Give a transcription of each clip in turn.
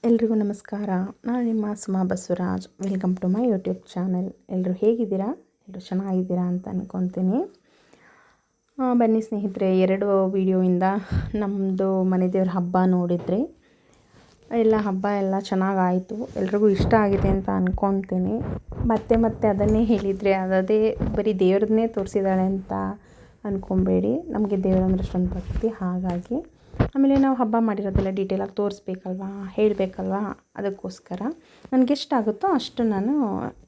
ಎಲ್ರಿಗೂ ನಮಸ್ಕಾರ. ನಾನು ನಿಮ್ಮ Suma Basavaraj. Welcome to my YouTube channel. ಎಲ್ಲರೂ ಹೇಗಿದ್ದೀರಾ? ಎಲ್ಲರೂ ಚೆನ್ನಾಗಿದ್ದೀರಾ ಅಂತ ಅಂದ್ಕೊತೀನಿ. ಬನ್ನಿ ಸ್ನೇಹಿತರೆ, 2 ವೀಡಿಯೋಯಿಂದ ನಮ್ಮದು ಮನೆ ದೇವ್ರ ಹಬ್ಬ ನೋಡಿದ್ರಿ. ಎಲ್ಲ ಹಬ್ಬ ಎಲ್ಲ ಚೆನ್ನಾಗಾಯಿತು, ಎಲ್ರಿಗೂ ಇಷ್ಟ ಆಗಿದೆ ಅಂತ ಅಂದ್ಕೊತೀನಿ. ಮತ್ತೆ ಅದನ್ನೇ ಹೇಳಿದರೆ ಅದೇ ಬರೀ ದೇವ್ರನ್ನೇ ತೋರಿಸಿದ್ದಾಳೆ ಅಂತ ಅಂದ್ಕೊಬೇಡಿ. ನಮಗೆ ದೇವರಂದ್ರೆ ಅಷ್ಟೊಂದು ಭಕ್ತಿ. ಹಾಗಾಗಿ ಆಮೇಲೆ ನಾವು ಹಬ್ಬ ಮಾಡಿರೋದೆಲ್ಲ ಡೀಟೇಲಾಗಿ ತೋರಿಸ್ಬೇಕಲ್ವಾ, ಹೇಳಬೇಕಲ್ವಾ, ಅದಕ್ಕೋಸ್ಕರ ನನಗೆಷ್ಟಾಗುತ್ತೋ ಅಷ್ಟು ನಾನು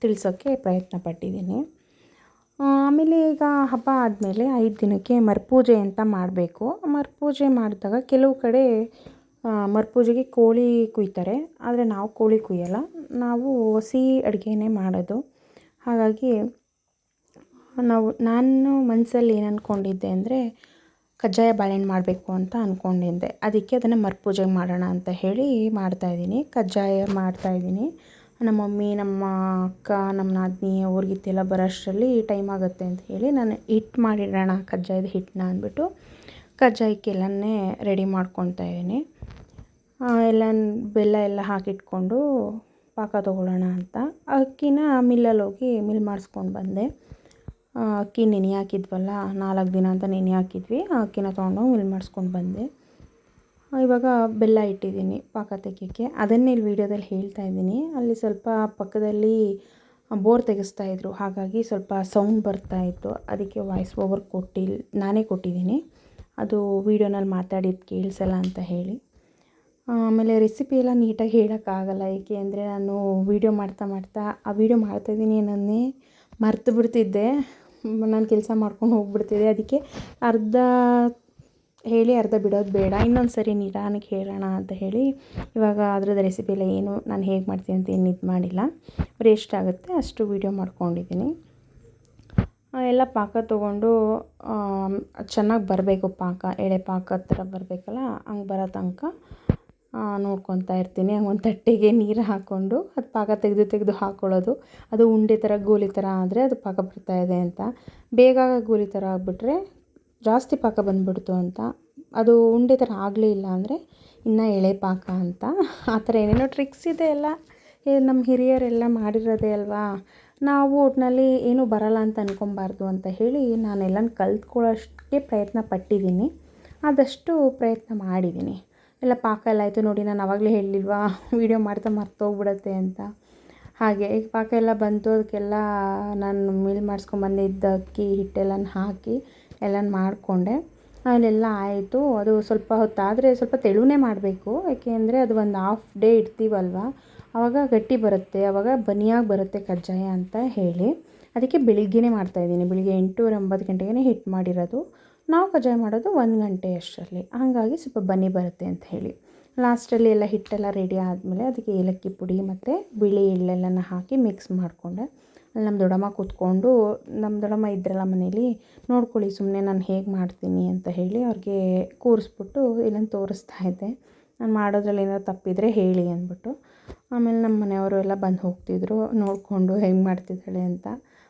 ತಿಳಿಸೋಕ್ಕೆ ಪ್ರಯತ್ನ ಪಟ್ಟಿದ್ದೀನಿ. ಆಮೇಲೆ ಈಗ ಹಬ್ಬ ಆದಮೇಲೆ 5 ದಿನಕ್ಕೆ ಮರುಪೂಜೆ ಅಂತ ಮಾಡಬೇಕು. ಮರುಪೂಜೆ ಮಾಡಿದಾಗ ಕೆಲವು ಕಡೆ ಮರುಪೂಜೆಗೆ ಕೋಳಿ ಕುಯ್ತಾರೆ, ಆದರೆ ನಾವು ಕೋಳಿ ಕುಯ್ಯಲ್ಲ, ನಾವು ಸಿಹಿ ಅಡುಗೆನೇ ಮಾಡೋದು. ಹಾಗಾಗಿ ನಾನು ಮನಸ್ಸಲ್ಲಿ ಏನು ಅಂದ್ಕೊಂಡಿದ್ದೆ ಅಂದರೆ ಕಜ್ಜಾಯ ಬಾಳೆಹಣ್ಣು ಮಾಡಬೇಕು ಅಂತ ಅಂದ್ಕೊಂಡಿದ್ದೆ. ಅದಕ್ಕೆ ಅದನ್ನು ಮರುಪೂಜೆಗೆ ಮಾಡೋಣ ಅಂತ ಹೇಳಿ ಮಾಡ್ತಾಯಿದ್ದೀನಿ. ಕಜ್ಜಾಯ ಮಾಡ್ತಾಯಿದ್ದೀನಿ. ನಮ್ಮ ಮಮ್ಮಿ, ನಮ್ಮ ಅಕ್ಕ, ನಮ್ಮ ನಾದಿನಿ ಅವ್ರಿಗಿತ್ತೆಲ್ಲ ಬರೋಷ್ಟರಲ್ಲಿ ಟೈಮ್ ಆಗುತ್ತೆ ಅಂತ ಹೇಳಿ ನಾನು ಹಿಟ್ಟು ಮಾಡಿಡೋಣ, ಕಜ್ಜಾಯದ ಹಿಟ್ಟನ್ನ ಅಂದ್ಬಿಟ್ಟು ಕಜ್ಜಾಯಕ್ಕೆಲ್ಲನೇ ರೆಡಿ ಮಾಡ್ಕೊತಾ ಇದ್ದೀನಿ. ಎಲ್ಲ ಬೆಲ್ಲ ಎಲ್ಲ ಹಾಕಿಟ್ಕೊಂಡು ಪಾಕ ತೊಗೊಳ್ಳೋಣ ಅಂತ ಅಕ್ಕಿನ ಮಿಲ್ಲಲ್ಲಿ ಹೋಗಿ ಮಿಲ್ ಮಾಡಿಸ್ಕೊಂಡು ಬಂದೆ. ಅಕ್ಕಿ ನೆನೆ ಹಾಕಿದ್ವಲ್ಲ, 4 ದಿನ ಅಂತ ನೆನೆ ಹಾಕಿದ್ವಿ. ಆ ಅಕ್ಕಿನ ತೊಗೊಂಡೋಗಿ ಮಿಲ್ ಮಾಡಿಸ್ಕೊಂಡು ಬಂದೆ. ಇವಾಗ ಬೆಲ್ಲ ಇಟ್ಟಿದ್ದೀನಿ ಪಾಕ ತೆಗೆಯೋಕ್ಕೆ. ಅದನ್ನೇ ಇಲ್ಲಿ ವೀಡಿಯೋದಲ್ಲಿ ಹೇಳ್ತಾ ಇದ್ದೀನಿ. ಅಲ್ಲಿ ಸ್ವಲ್ಪ ಪಕ್ಕದಲ್ಲಿ ಬೋರ್ ತೆಗೆಸ್ತಾಯಿದ್ರು, ಹಾಗಾಗಿ ಸ್ವಲ್ಪ ಸೌಂಡ್ ಬರ್ತಾಯಿತ್ತು. ಅದಕ್ಕೆ ವಾಯ್ಸ್ ಓವರ್ ನಾನೇ ಕೊಟ್ಟಿದ್ದೀನಿ. ಅದು ವೀಡಿಯೋನಲ್ಲಿ ಮಾತಾಡಿದ್ದು ಕೇಳಿಸಲ್ಲ ಅಂತ ಹೇಳಿ. ಆಮೇಲೆ ರೆಸಿಪಿ ಎಲ್ಲ ನೀಟಾಗಿ ಹೇಳೋಕ್ಕಾಗಲ್ಲ, ಏಕೆ ಅಂದರೆ ನಾನು ವೀಡಿಯೋ ಮಾಡ್ತಾ ಆ ವೀಡಿಯೋ ಮಾಡ್ತಾಯಿದ್ದೀನಿ ಅನ್ನೋದನ್ನೇ ಮರೆತು ಬಿಡ್ತಿದ್ದೆ. ನಾನು ಕೆಲಸ ಮಾಡ್ಕೊಂಡು ಹೋಗ್ಬಿಡ್ತಿದ್ದೆ. ಅದಕ್ಕೆ ಅರ್ಧ ಹೇಳಿ ಅರ್ಧ ಬಿಡೋದು ಬೇಡ, ಇನ್ನೊಂದು ಸರಿ ನಿಧಾನಕ್ಕೆ ಹೇಳೋಣ ಅಂತ ಹೇಳಿ ಇವಾಗ ಅದ್ರದ್ದು ರೆಸಿಪಿ ಎಲ್ಲ ಏನು ನಾನು ಹೇಗೆ ಮಾಡ್ತೀನಿ ಅಂತ ಏನು ಇದು ಮಾಡಿಲ್ಲ. ಬರೀ ಎಷ್ಟಾಗುತ್ತೆ ಅಷ್ಟು ವೀಡಿಯೋ ಮಾಡ್ಕೊಂಡಿದ್ದೀನಿ. ಎಲ್ಲ ಪಾಕ ತೊಗೊಂಡು ಚೆನ್ನಾಗಿ ಬರಬೇಕು, ಪಾಕ ಎಳೆ ಪಾಕ ಥರ ಬರಬೇಕಲ್ಲ, ಹಂಗೆ ಬರೋ ತನಕ ನೋಡ್ಕೊತಾ ಇರ್ತೀನಿ. ಹಂಗೆ ಒಂದು ತಟ್ಟೆಗೆ ನೀರು ಹಾಕ್ಕೊಂಡು ಅದು ಪಾಕ ತೆಗೆದು ಹಾಕ್ಕೊಳ್ಳೋದು. ಅದು ಉಂಡೆ ಥರ ಗೋಲಿ ಥರ ಆದರೆ ಅದು ಪಾಕ ಬರ್ತಾಯಿದೆ ಅಂತ, ಬೇಗ ಗೋಲಿ ಥರ ಆಗಿಬಿಟ್ರೆ ಜಾಸ್ತಿ ಪಾಕ ಬಂದುಬಿಡ್ತು ಅಂತ, ಅದು ಉಂಡೆ ಥರ ಆಗಲೇ ಇಲ್ಲ ಅಂದರೆ ಇನ್ನೂ ಎಳೆ ಪಾಕ ಅಂತ. ಆ ಥರ ಏನೇನೋ ಟ್ರಿಕ್ಸ್ ಇದೆ, ಎಲ್ಲ ನಮ್ಮ ಹಿರಿಯರೆಲ್ಲ ಮಾಡಿರೋದೇ ಅಲ್ವಾ. ನಾವು ಒಟ್ಟಿನಲ್ಲಿ ಏನೂ ಬರಲ್ಲ ಅಂತ ಅಂದ್ಕೊಬಾರ್ದು ಅಂತ ಹೇಳಿ ನಾನೆಲ್ಲನೂ ಕಲ್ತ್ಕೊಳ್ಳೋಷ್ಟಕ್ಕೆ ಪ್ರಯತ್ನ ಪಟ್ಟಿದ್ದೀನಿ. ಆದಷ್ಟು ಪ್ರಯತ್ನ ಮಾಡಿದ್ದೀನಿ. ಎಲ್ಲ ಪಾಕ ಎಲ್ಲ ಆಯಿತು ನೋಡಿ. ನಾನು ಆವಾಗಲೇ ಹೇಳಲಿಲ್ವಾ ವೀಡಿಯೋ ಮಾಡ್ತಾ ಮರ್ತೋಗ್ಬಿಡುತ್ತೆ ಅಂತ. ಹಾಗೆ ಈಗ ಪಾಕ ಎಲ್ಲ ಬಂತು. ಅದಕ್ಕೆಲ್ಲ ನಾನು ಮಿಲ್ ಮಾಡಿಸ್ಕೊಂಬಂದಿದ್ದ ಅಕ್ಕಿ ಹಿಟ್ಟೆಲ್ಲನ ಹಾಕಿ ಎಲ್ಲನೂ ಮಾಡಿಕೊಂಡೆ. ಅಲ್ಲೆಲ್ಲ ಆಯಿತು. ಅದು ಸ್ವಲ್ಪ ಹೊತ್ತಾದರೆ ಸ್ವಲ್ಪ ತೆಳುವೇ ಮಾಡಬೇಕು, ಯಾಕೆ ಅಂದರೆ ಅದು ಒಂದು ಹಾಫ್ ಡೇ ಇಡ್ತೀವಲ್ವ, ಆವಾಗ ಗಟ್ಟಿ ಬರುತ್ತೆ, ಆವಾಗ ಬನಿಯಾಗಿ ಬರುತ್ತೆ ಕಜ್ಜಾಯ ಅಂತ ಹೇಳಿ ಅದಕ್ಕೆ ಬೆಳಿಗ್ಗೆನೇ ಮಾಡ್ತಾಯಿದ್ದೀನಿ. ಬೆಳಿಗ್ಗೆ 8-9 ಗಂಟೆಗೆ ಹಿಟ್ಟು ಮಾಡಿರೋದು. ನಾವು ಕಜ್ಜಾಯ ಮಾಡೋದು 1 ಗಂಟೆ ಅಷ್ಟರಲ್ಲಿ, ಹಾಗಾಗಿ ಸ್ವಲ್ಪ ಬನ್ನಿ ಬರುತ್ತೆ ಅಂತ ಹೇಳಿ ಲಾಸ್ಟಲ್ಲಿ ಎಲ್ಲ ಹಿಟ್ಟೆಲ್ಲ ರೆಡಿ ಆದಮೇಲೆ ಅದಕ್ಕೆ ಏಲಕ್ಕಿ ಪುಡಿ ಮತ್ತು ಬಿಳಿ ಎಳ್ಳೆಲ್ಲನ ಹಾಕಿ ಮಿಕ್ಸ್ ಮಾಡಿಕೊಂಡೆ. ಅಲ್ಲಿ ನಮ್ಮ ದೊಡ್ಡಮ್ಮ ಕೂತ್ಕೊಂಡು, ನಮ್ಮ ದೊಡ್ಡಮ್ಮ ಇದ್ರಲ್ಲ ಮನೇಲಿ, ನೋಡ್ಕೊಳ್ಳಿ ಸುಮ್ಮನೆ ನಾನು ಹೇಗೆ ಮಾಡ್ತೀನಿ ಅಂತ ಹೇಳಿ ಅವ್ರಿಗೆ ಕೂರಿಸ್ಬಿಟ್ಟು ಇಲ್ಲಂತ ತೋರಿಸ್ತಾ ಇದ್ದೆ. ನಾನು ಮಾಡೋದ್ರಲ್ಲಿ ಏನಾದ್ರು ತಪ್ಪಿದರೆ ಹೇಳಿ ಅಂದ್ಬಿಟ್ಟು. ಆಮೇಲೆ ನಮ್ಮ ಮನೆಯವರು ಎಲ್ಲ ಬಂದು ಹೋಗ್ತಿದ್ರು ನೋಡಿಕೊಂಡು ಹೆಂಗೆ ಮಾಡ್ತಿದ್ದಾಳೆ ಅಂತ.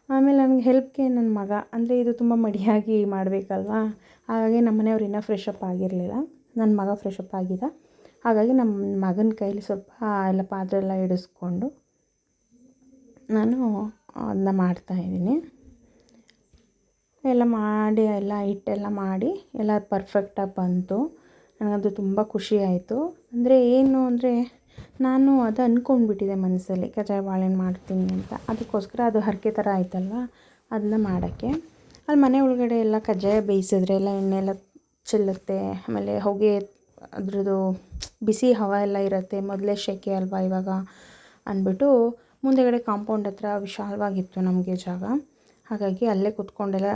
ಆಮೇಲೆ ನನಗೆ ಹೆಲ್ಪ್ಗೆ ನನ್ನ ಮಗ, ಅಂದರೆ ಇದು ತುಂಬ ಮಡಿಯಾಗಿ ಮಾಡಬೇಕಲ್ವಾ, ಹಾಗಾಗಿ ನಮ್ಮ ಮನೆಯವ್ರು ಇನ್ನೂ ಫ್ರೆಶ್ ಅಪ್ ಆಗಿರಲಿಲ್ಲ. ನನ್ನ ಮಗ ಫ್ರೆಶ್ ಅಪ್ ಆಗಿದ್ದ, ಹಾಗಾಗಿ ನಮ್ಮ ಮಗನ ಕೈಲಿ ಸ್ವಲ್ಪ ಎಲ್ಲ ಪಾತ್ರೆ ಎಲ್ಲ ಇಡಿಸ್ಕೊಂಡು ನಾನು ಅದನ್ನ ಮಾಡ್ತಾಯಿದ್ದೀನಿ. ಎಲ್ಲ ಮಾಡಿ ಎಲ್ಲ ಹಿಟ್ಟೆಲ್ಲ ಮಾಡಿ ಎಲ್ಲ ಪರ್ಫೆಕ್ಟಾಗಿ ಬಂತು. ನನಗದು ತುಂಬ ಖುಷಿ ಆಯಿತು. ಅಂದರೆ ಏನು ಅಂದರೆ ನಾನು ಅದು ಅಂದ್ಕೊಂಡ್ಬಿಟ್ಟಿದ್ದೆ ಮನಸ್ಸಲ್ಲಿ ಕಜ್ಜಾಯ ಬಾಳೆಹಣ್ಣು ಮಾಡ್ತೀನಿ ಅಂತ. ಅದಕ್ಕೋಸ್ಕರ ಅದು ಹರಕೆ ಥರ ಆಯ್ತಲ್ವ, ಅದನ್ನ ಮಾಡೋಕ್ಕೆ ಅಲ್ಲಿ ಮನೆ ಒಳಗಡೆ ಎಲ್ಲ ಕಜ್ಜಾಯ ಬೇಯಿಸಿದ್ರೆ ಎಲ್ಲ ಎಣ್ಣೆ ಎಲ್ಲ ಚೆಲ್ಲುತ್ತೆ. ಆಮೇಲೆ ಹೊಗೆ ಅದ್ರದ್ದು ಬಿಸಿ ಹವಾ ಎಲ್ಲ ಇರುತ್ತೆ, ಮೊದಲೇ ಸೆಕೆ ಅಲ್ವಾ ಇವಾಗ ಅಂದ್ಬಿಟ್ಟು ಮುಂದೆಗಡೆ ಕಾಂಪೌಂಡ್ ಹತ್ರ ವಿಶಾಲವಾಗಿತ್ತು ನಮಗೆ ಜಾಗ. ಹಾಗಾಗಿ ಅಲ್ಲೇ ಕೂತ್ಕೊಂಡೆಲ್ಲ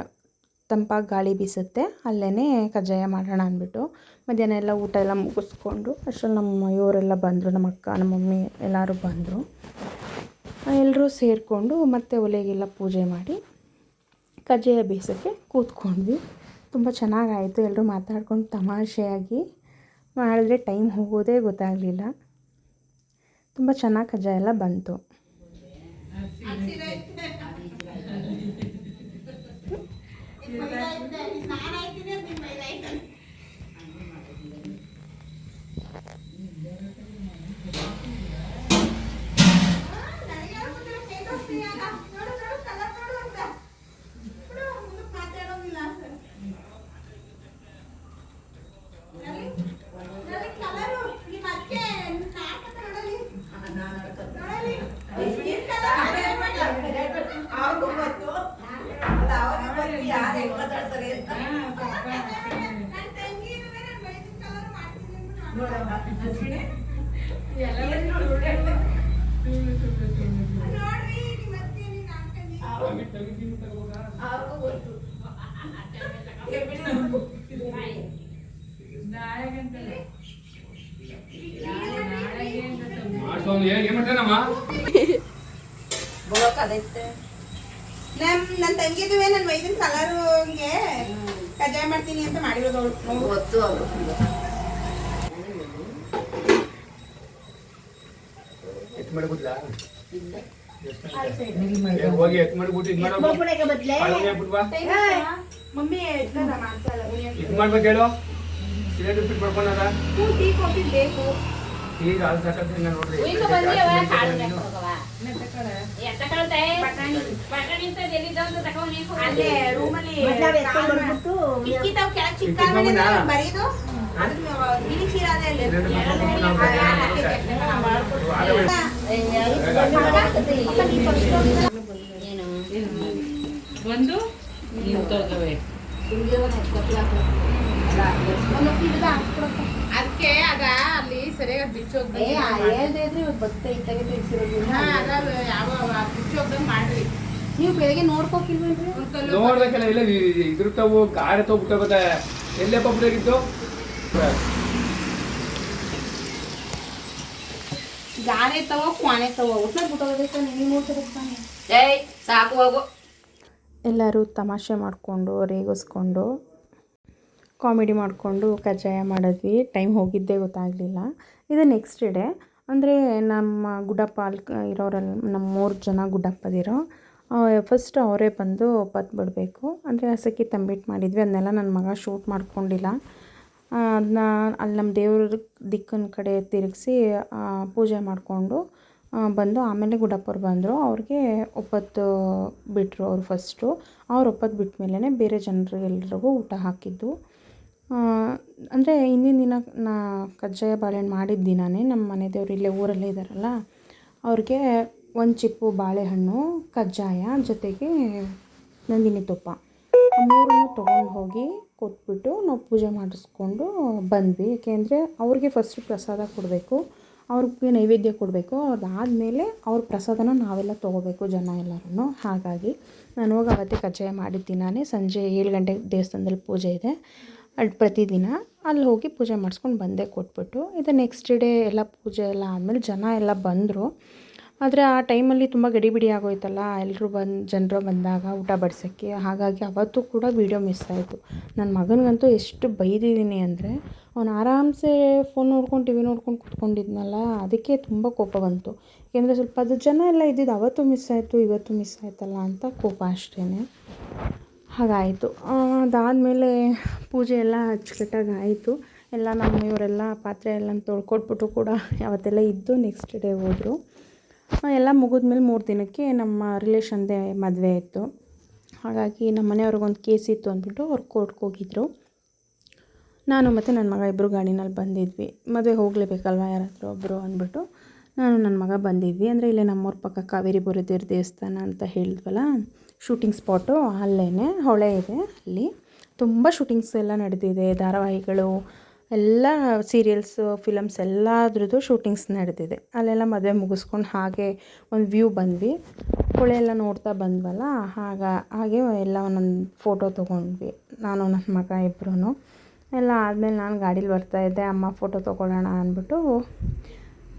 ತಂಪಾಗಿ ಗಾಳಿ ಬೀಸುತ್ತೆ, ಅಲ್ಲೇ ಕಜ್ಜಾಯ ಮಾಡೋಣ ಅಂದ್ಬಿಟ್ಟು ಮಧ್ಯಾಹ್ನ ಎಲ್ಲ ಊಟ ಎಲ್ಲ ಮುಗಿಸ್ಕೊಂಡು ಅಷ್ಟರಲ್ಲಿ ನಮ್ಮ ಇವರೆಲ್ಲ ಬಂದರು, ನಮ್ಮ ಅಕ್ಕ, ನಮ್ಮ ಮಮ್ಮಿ ಎಲ್ಲರೂ ಬಂದರು. ಎಲ್ಲರೂ ಸೇರಿಕೊಂಡು ಮತ್ತೆ ಒಲೆಗೆಲ್ಲ ಪೂಜೆ ಮಾಡಿ ಕಜ್ಜಾಯ ಬೇಯಿಸೋಕ್ಕೆ ಕೂತ್ಕೊಂಡ್ವಿ. ತುಂಬ ಚೆನ್ನಾಗಾಯಿತು. ಎಲ್ಲರೂ ಮಾತಾಡ್ಕೊಂಡು ತಮಾಷೆಯಾಗಿ ಮಾಡಿದ್ರೆ ಟೈಮ್ ಹೋಗೋದೇ ಗೊತ್ತಾಗಲಿಲ್ಲ. ತುಂಬ ಚೆನ್ನಾಗಿ ಕಜ್ಜಾಯ ಎಲ್ಲ ಬಂತು. ನನ್ನ ತಂಗಿದುವೆ ನನ್ನ ಮೈದಿನ ಕಲರ್ಗೆ ಕಜ್ಜಾಯ ಮಾಡ್ತೀನಿ ಅಂತ ಮಾಡಿರೋದು ಗೊತ್ತು. ಮಮ್ಮಿ ಮಾಡ್ಬೇಕು ಹೇಳು. ಸಿಲಿಂಡರ್ ಫಿಟ್ ಮಾಡ್ಕೊಂಡಾರ ಟೀ ಕಾಫಿ ಬೇಕು. ಈಗ ಅದು ಸಾಕಂತ ನೋಡ್ರಿ ಅಲ್ಲೇ ರೂಮಲ್ಲಿ ಚಿಕ್ಕ ಬರೀದು ಗಿಳಿ ಚೀರ ಬಂದು ನೀವು ತಗೋಬೇಕು ಅದಕ್ಕೆ ಅದ ಅಲ್ಲಿ ಸರಿಯಾಗಿ ಬಿಚ್ಚೋಗ್ರಿ ಯಾವ ಬಿಚ್ಚೋಗ್ದಂಗ್ ಮಾಡ್ರಿ. ನೀವು ಬೆಳಿಗ್ಗೆ ನೋಡ್ಕೋಕಿಲ್ವೇನ್ರಿ? ನೋಡ್ಬೇಕಲ್ಲ ಇಲ್ಲ ಇದ್ರ ತಾವು ಗಾಡಿ ತಗೋಬಿಟ್ಟ ಎಲ್ಲಪ್ಪ ಬಿಡೋಗಿತ್ತು ಗಾರೆ ತಗೋ ಕ್ವಾನೆ ತಗೋ ಒಟ್ನಾಗ ಬಿಟ್ಟೋಗಬೇಕು. ನೀವು ನೋಡ್ತಿರ್ತಾನೆ ಸಾಕು ಹೋಗು. ಎಲ್ಲರೂ ತಮಾಷೆ ಮಾಡಿಕೊಂಡು ರೇಗಿಸ್ಕೊಂಡು ಕಾಮಿಡಿ ಮಾಡಿಕೊಂಡು ಕಜ್ಜಾಯ ಮಾಡಿದ್ವಿ. ಟೈಮ್ ಹೋಗಿದ್ದೇ ಗೊತ್ತಾಗಲಿಲ್ಲ. ಇದು ನೆಕ್ಸ್ಟ್ ಡೇ ಅಂದರೆ ನಮ್ಮ ಗುಡ್ಡಪ್ಪ ಅಲ್ಲಿ ಇರೋರೆಲ್ಲ ನಮ್ಮ 3 ಜನ ಗುಡ್ಡಪ್ಪದಿರೋ ಫಸ್ಟ್ ಅವರೇ ಬಂದು ಒಪ್ಪತ್ತು ಬಿಡಬೇಕು. ಅಂದರೆ ಹಸಕ್ಕಿ ತಂಬಿಟ್ಟು ಮಾಡಿದ್ವಿ. ಅದನ್ನೆಲ್ಲ ನನ್ನ ಮಗ ಶೂಟ್ ಮಾಡ್ಕೊಂಡಿಲ್ಲ. ಅದನ್ನ ಅಲ್ಲಿ ನಮ್ಮ ದೇವ್ರ ದಿಕ್ಕಿನ ಕಡೆ ತಿರುಗಿಸಿ ಪೂಜೆ ಮಾಡಿಕೊಂಡು ಬಂದು ಆಮೇಲೆ ಗುಡ್ಡಪ್ಪವ್ರು ಬಂದರು. ಅವ್ರಿಗೆ ಒಪ್ಪತ್ತು ಬಿಟ್ಟರು ಅವ್ರು ಫಸ್ಟು. ಅವ್ರು ಒಪ್ಪತ್ತು ಬಿಟ್ಟ ಮೇಲೇ ಬೇರೆ ಜನರಿಗೆಲ್ರಿಗೂ ಊಟ ಹಾಕಿದ್ದು. ಅಂದರೆ ಹಿಂದಿನ ದಿನ ನಾ ಕಜ್ಜಾಯ ಬಾಳೆಹಣ್ಣು ಮಾಡಿದ ದಿನವೇ ನಮ್ಮ ಮನೆ ದೇವ್ರು ಇಲ್ಲೇ ಊರಲ್ಲೇ ಇದ್ದಾರಲ್ಲ ಅವ್ರಿಗೆ 1 ಚಿಪ್ಪು ಬಾಳೆಹಣ್ಣು ಕಜ್ಜಾಯ ಜೊತೆಗೆ ನಂದಿನಿ ತುಪ್ಪ 3 ತೊಗೊಂಡು ಹೋಗಿ ಕೊಟ್ಬಿಟ್ಟು ನಾವು ಪೂಜೆ ಮಾಡಿಸ್ಕೊಂಡು ಬಂದ್ವಿ. ಏಕೆಂದರೆ ಅವ್ರಿಗೆ ಫಸ್ಟ್ ಪ್ರಸಾದ ಕೊಡಬೇಕು, ಅವ್ರಿಗೆ ನೈವೇದ್ಯ ಕೊಡಬೇಕು. ಅದಾದಮೇಲೆ ಅವ್ರ ಪ್ರಸಾದನ ನಾವೆಲ್ಲ ತೊಗೋಬೇಕು ಜನ ಎಲ್ಲರೂ. ಹಾಗಾಗಿ ನಾನು ಹೋಗಿ ಅವತ್ತೇ ಕಜ್ಜಾಯ ಮಾಡಿದ ದಿನವೇ ಸಂಜೆ 7 ಗಂಟೆಗೆ ದೇವಸ್ಥಾನದಲ್ಲಿ ಪೂಜೆ ಇದೆ. ಅಲ್ಲಿ ಪ್ರತಿದಿನ ಅಲ್ಲಿ ಹೋಗಿ ಪೂಜೆ ಮಾಡಿಸ್ಕೊಂಡು ಬಂದೆ ಕೊಟ್ಬಿಟ್ಟು. ಇದು ನೆಕ್ಸ್ಟ್ ಡೇ ಎಲ್ಲ ಪೂಜೆ ಎಲ್ಲ ಆದಮೇಲೆ ಜನ ಎಲ್ಲ ಬಂದರು. ಆದರೆ ಆ ಟೈಮಲ್ಲಿ ತುಂಬ ಗಡಿಬಿಡಿ ಆಗೋಯ್ತಲ್ಲ, ಎಲ್ಲರೂ ಜನರು ಬಂದಾಗ ಊಟ ಬಡಿಸೋಕ್ಕೆ. ಹಾಗಾಗಿ ಅವತ್ತು ಕೂಡ ವೀಡಿಯೋ ಮಿಸ್ ಆಯಿತು. ನನ್ನ ಮಗನಿಗಂತೂ ಎಷ್ಟು ಬೈದಿದ್ದೀನಿ ಅಂದರೆ ಅವನು ಆರಾಮ್ಸೆ ಫೋನ್ ನೋಡ್ಕೊಂಡು ಟಿ ವಿ ನೋಡ್ಕೊಂಡು ಕೂತ್ಕೊಂಡಿದ್ನಲ್ಲ, ಅದಕ್ಕೆ ತುಂಬ ಕೋಪ ಬಂತು. ಏಕೆಂದರೆ ಸ್ವಲ್ಪ ಅದು ಜನ ಎಲ್ಲ ಇದ್ದಿದ್ದು ಅವತ್ತು ಮಿಸ್ ಆಯಿತು ಇವತ್ತು ಮಿಸ್ ಆಯ್ತಲ್ಲ ಅಂತ ಕೋಪ ಅಷ್ಟೇ. ಹಾಗಾಯಿತು. ಅದಾದಮೇಲೆ ಪೂಜೆ ಎಲ್ಲ ಅಚ್ಚುಕಟ್ಟಾಗಿ ಆಯಿತು. ಎಲ್ಲ ನಮ್ಮ ಇವರೆಲ್ಲ ಪಾತ್ರೆ ಎಲ್ಲ ತೊಳ್ಕೊಟ್ಬಿಟ್ಟು ಕೂಡ ಅವತ್ತೆಲ್ಲ ಇದ್ದು ನೆಕ್ಸ್ಟ್ ಡೇ ಹೋದರು. ಎಲ್ಲ ಮುಗಿದ್ಮೇಲೆ 3 ದಿನಕ್ಕೆ ನಮ್ಮ ರಿಲೇಷನ್ದೇ ಮದುವೆ ಇತ್ತು. ಹಾಗಾಗಿ ನಮ್ಮ ಮನೆಯವ್ರಿಗೊಂದು ಕೇಸ್ ಇತ್ತು ಅಂದ್ಬಿಟ್ಟು ಅವ್ರು ಕೋರ್ಟ್ಗೆ ಹೋಗಿದ್ರು. ನಾನು ಮತ್ತು ನನ್ನ ಮಗ ಇಬ್ಬರು ಗಾಡಿನಲ್ಲಿ ಬಂದಿದ್ವಿ. ಮದುವೆ ಹೋಗಲೇಬೇಕಲ್ವ ಯಾರಾದರೂ ಒಬ್ಬರು ಅಂದ್ಬಿಟ್ಟು ನಾನು ನನ್ನ ಮಗ ಬಂದಿದ್ವಿ. ಅಂದರೆ ಇಲ್ಲೇ ನಮ್ಮೂರ ಪಕ್ಕ ಕಾವೇರಿ ಬುರುದೇವ್ರ ದೇವಸ್ಥಾನ ಅಂತ ಹೇಳಿದ್ವಲ್ಲ, ಶೂಟಿಂಗ್ ಸ್ಪಾಟು ಅಲ್ಲೇ ಹೊಳೆ ಇದೆ. ಅಲ್ಲಿ ತುಂಬ ಶೂಟಿಂಗ್ಸ್ ಎಲ್ಲ ನಡೆದಿದೆ. ಧಾರಾವಾಹಿಗಳು ಎಲ್ಲ ಸೀರಿಯಲ್ಸು ಫಿಲಮ್ಸ್ ಎಲ್ಲದ್ರದ್ದು ಶೂಟಿಂಗ್ಸ್ ನಡೆದಿದೆ. ಅಲ್ಲೆಲ್ಲ ಮದುವೆ ಮುಗಿಸ್ಕೊಂಡು ಹಾಗೆ ಒಂದು ವ್ಯೂ ಬಂದ್ವಿ. ಹೊಳೆ ಎಲ್ಲ ನೋಡ್ತಾ ಬಂದ್ವಲ್ಲ, ಹಾಗೆ ಎಲ್ಲ ಒಂದೊಂದು ಫೋಟೋ ತೊಗೊಂಡ್ವಿ ನಾನು ನನ್ನ ಮಗ ಇಬ್ಬರೂ. ಎಲ್ಲ ಆದಮೇಲೆ ನಾನು ಗಾಡೀಲಿ ಬರ್ತಾಯಿದ್ದೆ, ಅಮ್ಮ ಫೋಟೋ ತೊಗೊಳ್ಳೋಣ ಅಂದ್ಬಿಟ್ಟು.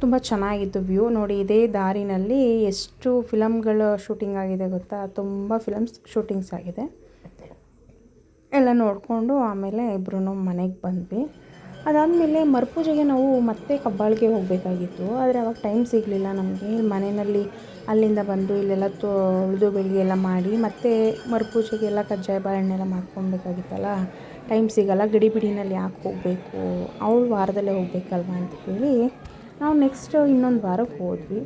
ತುಂಬ ಚೆನ್ನಾಗಿತ್ತು ವ್ಯೂ ನೋಡಿ. ಇದೇ ದಾರಿನಲ್ಲಿ ಎಷ್ಟು ಫಿಲಮ್ಗಳ ಶೂಟಿಂಗ್ ಆಗಿದೆ ಗೊತ್ತಾ, ತುಂಬ ಫಿಲಮ್ಸ್ ಶೂಟಿಂಗ್ಸ್ ಆಗಿದೆ. ಎಲ್ಲ ನೋಡಿಕೊಂಡು ಆಮೇಲೆ ಇಬ್ಬರೂ ಮನೆಗೆ ಬಂದ್ವಿ. ಅದಾದಮೇಲೆ ಮರುಪೂಜೆಗೆ ನಾವು ಮತ್ತೆ ಕಬ್ಬಾಳಿಗೆ ಹೋಗಬೇಕಾಗಿತ್ತು. ಆದರೆ ಅವಾಗ ಟೈಮ್ ಸಿಗಲಿಲ್ಲ ನಮಗೆ. ಮನೆಯಲ್ಲಿ ಅಲ್ಲಿಂದ ಬಂದು ಇಲ್ಲೆಲ್ಲ ತೊಳೆದು ಬೆಳಿಗ್ಗೆ ಎಲ್ಲ ಮಾಡಿ ಮತ್ತೆ ಮರುಪೂಜೆಗೆಲ್ಲ ಕಜ್ಜಾಯ ಬಾಳೆಹಣ್ಣೆಲ್ಲ ಮಾಡ್ಕೊಳ್ಬೇಕಾಗಿತ್ತಲ್ಲ, ಟೈಮ್ ಸಿಗಲ್ಲ. ಗಡಿಬಿಡಿನಲ್ಲಿ ಯಾಕೆ ಹೋಗಬೇಕು, ಅವಳು ವಾರದಲ್ಲೇ ಹೋಗಬೇಕಲ್ವ ಅಂತ ಹೇಳಿ ನಾವು ನೆಕ್ಸ್ಟ್ ಇನ್ನೊಂದು ವಾರಕ್ಕೆ ಹೋದ್ವಿ.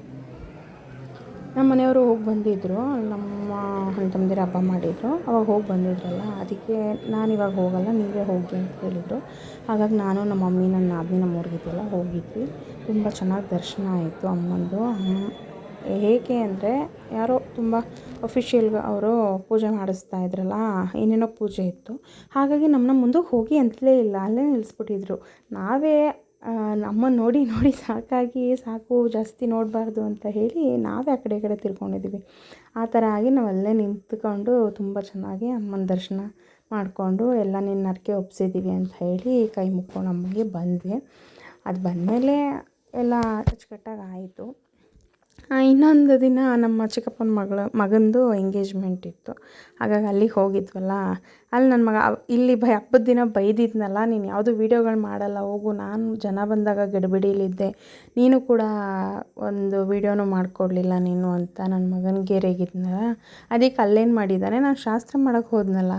ನಮ್ಮ ಮನೆಯವರು ಹೋಗಿ ಬಂದಿದ್ದರು. ನಮ್ಮ ಅಣ್ಣ ತಮ್ಮಂದಿರು ಹಬ್ಬ ಮಾಡಿದರು, ಅವಾಗ ಹೋಗಿ ಬಂದಿದ್ರಲ್ಲ, ಅದಕ್ಕೆ ನಾನು ಇವಾಗ ಹೋಗಲ್ಲ ನೀವೇ ಹೋಗಿ ಅಂತ ಹೇಳಿದರು. ಹಾಗಾಗಿ ನಾನು ನಮ್ಮ ಮಮ್ಮಿ ನನ್ನ ನಾದಿನಿ ನಮ್ಮ ಊರಿಗಿದ್ದೆಲ್ಲ ಹೋಗಿದ್ವಿ. ತುಂಬ ಚೆನ್ನಾಗಿ ದರ್ಶನ ಆಯಿತು ಅಮ್ಮಂದು. ಏಕೆ ಅಂದರೆ ಯಾರೋ ತುಂಬ ಅಫಿಷಿಯಲ್ಗೆ ಅವರು ಪೂಜೆ ಮಾಡಿಸ್ತಾ ಇದ್ರಲ್ಲ, ಏನೇನೋ ಪೂಜೆ ಇತ್ತು. ಹಾಗಾಗಿ ನಮ್ಮನ್ನ ಮುಂದಕ್ಕೆ ಹೋಗಿ ಅಂತಲೇ ಇಲ್ಲ, ಅಲ್ಲೇ ನಿಲ್ಲಿಸ್ಬಿಟ್ಟಿದ್ರು. ನಾವೇ ಅಮ್ಮ ನೋಡಿ ನೋಡಿ ಸಾಕಾಗಿ ಸಾಕು ಜಾಸ್ತಿ ನೋಡಬಾರ್ದು ಅಂತ ಹೇಳಿ ನಾವೇ ಆ ಕಡೆ ಈ ಕಡೆ ತಿರ್ಕೊಂಡಿದ್ದೀವಿ. ಆ ಥರ ಆಗಿ ನಾವು ಅಲ್ಲೇ ನಿಂತ್ಕೊಂಡು ತುಂಬ ಚೆನ್ನಾಗಿ ಅಮ್ಮನ ದರ್ಶನ ಮಾಡಿಕೊಂಡು ಎಲ್ಲ ನಿನ್ನ ಹರಕೆ ಒಪ್ಸಿದ್ದೀವಿ ಅಂತ ಹೇಳಿ ಕೈ ಮುಕ್ಕೊಂಡು ಅಮ್ಮನಿಗೆ ಬಂದ್ವಿ. ಅದು ಬಂದಮೇಲೆ ಎಲ್ಲ ಅಚ್ಚುಕಟ್ಟಾಗಿ ಆಯಿತು. ಇನ್ನೊಂದು ದಿನ ನಮ್ಮ ಚಿಕ್ಕಪ್ಪನ ಮಗಂದು ಎಂಗೇಜ್ಮೆಂಟ್ ಇತ್ತು. ಹಾಗಾಗಿ ಅಲ್ಲಿಗೆ ಹೋಗಿದ್ವಲ್ಲ, ಅಲ್ಲಿ ನನ್ನ ಮಗ ಇಲ್ಲಿ ಹಬ್ಬದ ದಿನ ಬೈದಿದ್ನಲ್ಲ, ನೀನು ಯಾವುದು ವೀಡಿಯೋಗಳು ಮಾಡಲ್ಲ ಹೋಗು, ನಾನು ಜನ ಬಂದಾಗ ಗಡಿಬಿಡಿಲಿದ್ದೆ, ನೀನು ಕೂಡ ಒಂದು ವೀಡಿಯೋನೂ ಮಾಡಿಕೊಡ್ಲಿಲ್ಲ ನೀನು ಅಂತ ನನ್ನ ಮಗನಿಗೆ ರೇಗಿದ್ನಲ್ಲ. ಅದಕ್ಕೆ ಅಲ್ಲೇನು ಮಾಡಿದ್ದಾನೆ, ನಾನು ಶಾಸ್ತ್ರ ಮಾಡೋಕ್ಕೆ ಹೋದ್ನಲ್ಲ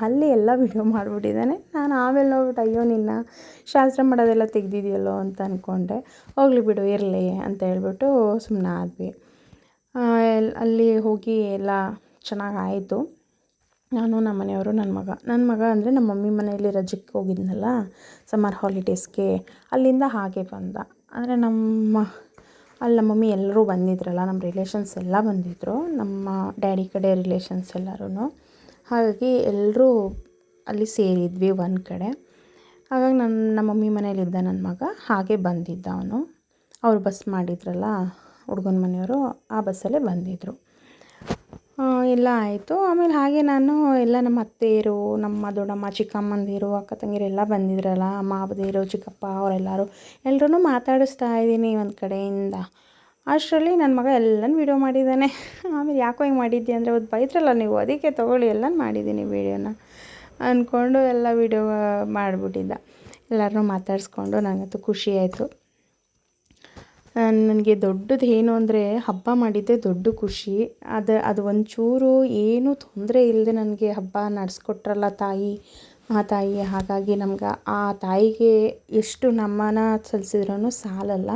ಅಲ್ಲಿ ಎಲ್ಲ ವೀಡಿಯೋ ಮಾಡಿಬಿಟ್ಟಿದ್ದಾನೆ. ನಾನು ಆಮೇಲೆ ಹೋಗ್ಬಿಟ್ಟು ಅಯ್ಯೋ ನಿನ್ನ ಶಾಸ್ತ್ರ ಮಾಡೋದೆಲ್ಲ ತೆಗ್ದಿದೆಯಲ್ಲೋ ಅಂತ ಅಂದ್ಕೊಂಡೆ. ಹೋಗಲಿ ಬಿಡು ಇರಲಿ ಅಂತ ಹೇಳ್ಬಿಟ್ಟು ಸುಮ್ಮನೆ ಆದ್ವಿ. ಅಲ್ಲಿ ಹೋಗಿ ಎಲ್ಲ ಚೆನ್ನಾಗಾಯಿತು. ನಾನು ನಮ್ಮ ಮನೆಯವರು ನನ್ನ ಮಗ ಅಂದರೆ ನಮ್ಮ ಮಮ್ಮಿ ಮನೆಯಲ್ಲಿ ರಜಕ್ಕೆ ಹೋಗಿದ್ನಲ್ಲ ಸಮ್ಮರ್ ಹಾಲಿಡೇಸ್ಗೆ, ಅಲ್ಲಿಂದ ಹಾಗೆ ಬಂದ. ಅಂದರೆ ಅಲ್ಲಿ ನಮ್ಮ ಮಮ್ಮಿ ಎಲ್ಲರೂ ಬಂದಿದ್ರಲ್ಲ, ನಮ್ಮ ರಿಲೇಷನ್ಸ್ ಎಲ್ಲ ಬಂದಿದ್ದರು, ನಮ್ಮ ಡ್ಯಾಡಿ ಕಡೆ ರಿಲೇಷನ್ಸ್ ಎಲ್ಲರೂ. ಹಾಗಾಗಿ ಎಲ್ಲರೂ ಅಲ್ಲಿ ಸೇರಿದ್ವಿ ಒಂದು ಕಡೆ. ಹಾಗಾಗಿ ನಮ್ಮ ಮಮ್ಮಿ ಮನೇಲಿದ್ದ ನನ್ನ ಮಗ ಹಾಗೆ ಬಂದಿದ್ದ. ಅವರು ಬಸ್ ಮಾಡಿದ್ರಲ್ಲ ಹುಡುಗನ ಮನೆಯವರು, ಆ ಬಸ್ಸಲ್ಲೇ ಬಂದಿದ್ದರು. ಎಲ್ಲ ಆಯಿತು. ಆಮೇಲೆ ಹಾಗೆ ನಾನು ಎಲ್ಲ ನಮ್ಮ ಅತ್ತೆಯರು, ನಮ್ಮ ದೊಡ್ಡಮ್ಮ, ಚಿಕ್ಕಮ್ಮಂದಿರು, ಅಕ್ಕ ತಂಗಿರು ಎಲ್ಲ ಬಂದಿದ್ರಲ್ಲ, ಮಾವದಿರು, ಚಿಕ್ಕಪ್ಪ ಎಲ್ಲರೂ ಮಾತಾಡಿಸ್ತಾ ಇದ್ದೀನಿ ಒಂದು ಕಡೆಯಿಂದ. ಅಷ್ಟರಲ್ಲಿ ನನ್ನ ಮಗ ಎಲ್ಲನೂ ವೀಡಿಯೋ ಮಾಡಿದ್ದಾನೆ. ಆಮೇಲೆ ಯಾಕೋ ಹಿಂಗೆ ಮಾಡಿದ್ದೆ ಅಂದರೆ ಅವತ್ತು ಬೈದ್ರಲ್ಲ ನೀವು, ಅದಕ್ಕೆ ತೊಗೊಳ್ಳಿ ಎಲ್ಲನೂ ಮಾಡಿದ್ದೀನಿ ವೀಡಿಯೋನ ಅಂದ್ಕೊಂಡು ಎಲ್ಲ ವೀಡಿಯೋ ಮಾಡಿಬಿಟ್ಟಿದ್ದ. ಎಲ್ಲರನ್ನೂ ಮಾತಾಡಿಸ್ಕೊಂಡು ನನಗಂತೂ ಖುಷಿ ಆಯಿತು. ನನಗೆ ದೊಡ್ಡದು ಏನು ಅಂದರೆ ಹಬ್ಬ ಮಾಡಿದ್ದೆ ದೊಡ್ಡ ಖುಷಿ. ಅದು ಒಂಚೂರು ಏನೂ ತೊಂದರೆ ಇಲ್ಲದೆ ನನಗೆ ಹಬ್ಬ ನಡೆಸ್ಕೊಟ್ರಲ್ಲ ತಾಯಿ. ಹಾಗಾಗಿ ನಮ್ಗೆ ಆ ತಾಯಿಗೆ ಎಷ್ಟು ನಮನ ಸಲ್ಲಿಸಿದ್ರೂ ಸಾಲಲ್ಲ.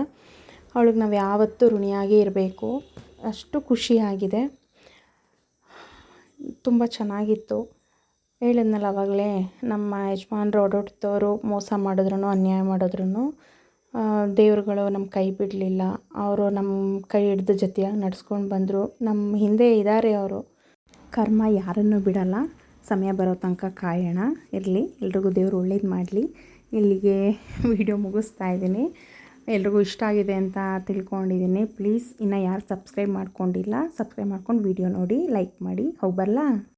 ಅವಳಿಗೆ ನಾವು ಯಾವತ್ತೂ ಋಣಿಯಾಗೇ ಇರಬೇಕು. ಅಷ್ಟು ಖುಷಿಯಾಗಿದೆ, ತುಂಬ ಚೆನ್ನಾಗಿತ್ತು. ಹೇಳಿದ್ನಲ್ಲ ಆವಾಗಲೇ, ನಮ್ಮ ಯಜಮಾನ್ರು ಓಡಾಡ್ತವರು ಮೋಸ ಮಾಡಿದ್ರು, ಅನ್ಯಾಯ ಮಾಡಿದ್ರು ದೇವರುಗಳು ನಮ್ಮ ಕೈ ಬಿಡಲಿಲ್ಲ. ಅವರು ನಮ್ಮ ಕೈ ಹಿಡ್ದು ಜೊತೆಯಾಗಿ ನಡ್ಸ್ಕೊಂಡು ಬಂದರು. ನಮ್ಮ ಹಿಂದೆ ಇದ್ದಾರೆ ಅವರು. ಕರ್ಮ ಯಾರನ್ನೂ ಬಿಡಲ್ಲ, ಸಮಯ ಬರೋ ತನಕ ಕಾಯೋಣ. ಇರಲಿ, ಎಲ್ರಿಗೂ ದೇವರು ಒಳ್ಳೇದು ಮಾಡಲಿ. ಇಲ್ಲಿಗೆ ವಿಡಿಯೋ ಮುಗಿಸ್ತಾ ಇದ್ದೀನಿ. ಎಲ್ರಿಗೂ ಇಷ್ಟ ಆಗಿದೆ ಅಂತ ತಿಳ್ಕೊಂಡಿದ್ದೀನಿ. ಪ್ಲೀಸ್ ಇನ್ನೂ ಯಾರು ಸಬ್ಸ್ಕ್ರೈಬ್ ಮಾಡ್ಕೊಂಡಿಲ್ಲ, ಸಬ್ಸ್ಕ್ರೈಬ್ ಮಾಡ್ಕೊಂಡು ವಿಡಿಯೋ ನೋಡಿ, ಲೈಕ್ ಮಾಡಿ. ಹೋಗಿ ಬರಲಾ?